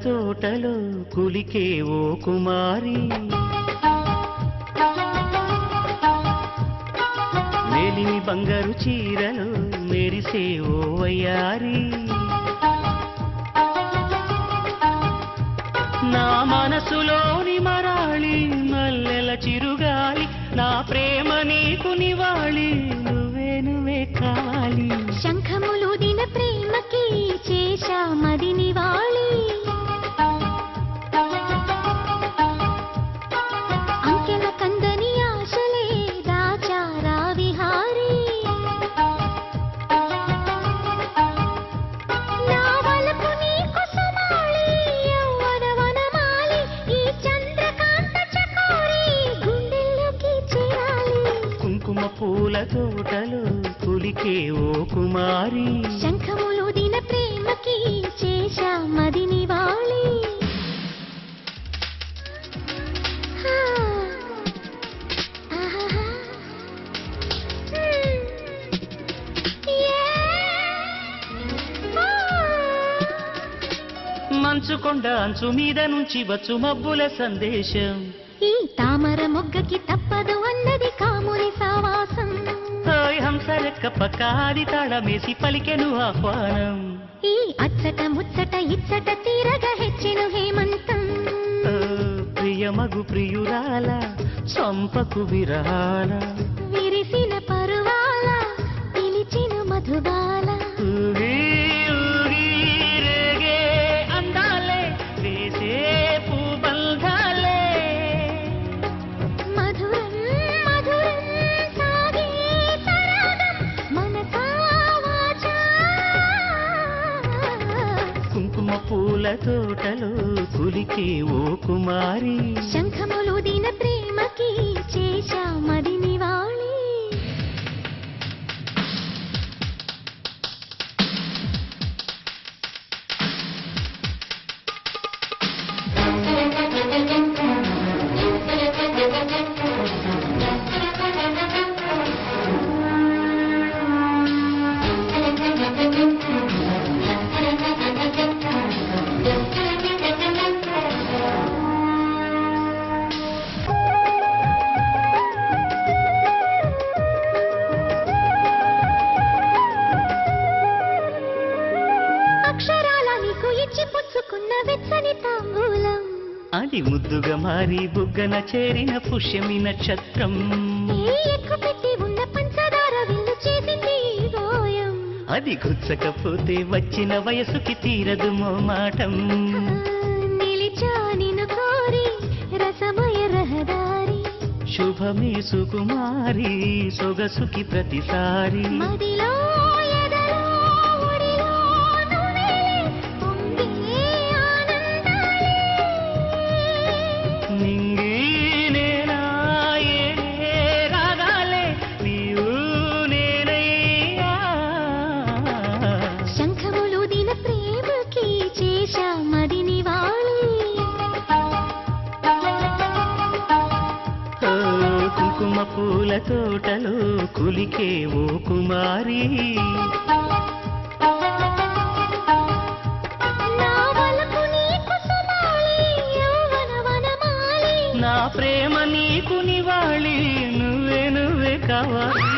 తోటలో కులికే ఓ కుమారి, మేలిమి బంగారు చీరలో మెరిసే ఓ వయ్యారి, నా మనసులోని మరాళి మల్లెల చిరుగాలి, నా ప్రేమ నీకు నివాళి, నువ్వే కావాలి. శంఖములు దిన ప్రేమకి చేశా మది నివాళి, అంకెల కందని ఆశలే దాచారా విహారీ, నా వలపు నీకు సుమాళి యవ్వన వనమాలి, ఈ చంద్రకాంత చకోరి గుండెల్లోకి చేరాలి. కుంకుమ పూల తోటలో కులికే ఓ కుమారి, శంఖములు దిన ప్రేమకి చేశా మది నివాళి. మంచుకొండ అంచు మీద నుంచి వచ్చు మబ్బుల సందేశం, ఈ తామర మొగ్గకి తప్పదు అన్నది కాముని సావాసం, హంసరెక్క పక్కాది తాళమేసి పలికెను ఆహ్వానం, ఈ అచ్చట ముచ్చట ఇచ్చట తీరగా హెచ్చెను హేమంతం, ప్రియమగు ప్రియురాల చంపకు విరాల, విరిసిన పరువాల పిలిచిన మధుబాల, ఊగి ఊగి రేగే అందాలే వేసే పూబంధాలే, మధురం మధురం సాగే సరాగం మనసా వాచా. కుంకుమ పూల తోటలో కులికే ఓ కుమారి, శంఖములు దిన ప్రేమకి చేశా మది నివాళి. అక్షరాల నీకు ఇచ్చి పుచ్చుకున్న వెచ్చని తాంబూలం, అది ముద్దుగా మారి బుగ్గన చేరిన పుష్యమి నక్షత్రం, ఏ ఎక్కు పెట్టి ఉన్న పంచదార విల్లు చేసింది ఈ గోయం, అది గుచ్చకపోతే వచ్చిన వయసుకి తీరదు మోమాటం, నిలిచా నిన్ను కోరి రసమయ రహదారి, శుభమే సుకుమారి సొగసుకి ప్రతిసారి, మదిలో ఎదలో ఒడిలో నువ్వే పొంగే ఆనందాలే, నింగి నేలా ఏలే రాగాలే నీవు నేనయ్యా, శంఖములు దిన ప్రేమకి చేశా మది నివాళి. ఓ కుంకుమ పూల తోటలో కులికే ఓ కుమారి, నా వలపు నీకు సుమాళి యవ్వన వనమాలి, నా ప్రేమ నీకు నివాళి, నువ్వే కావాలి.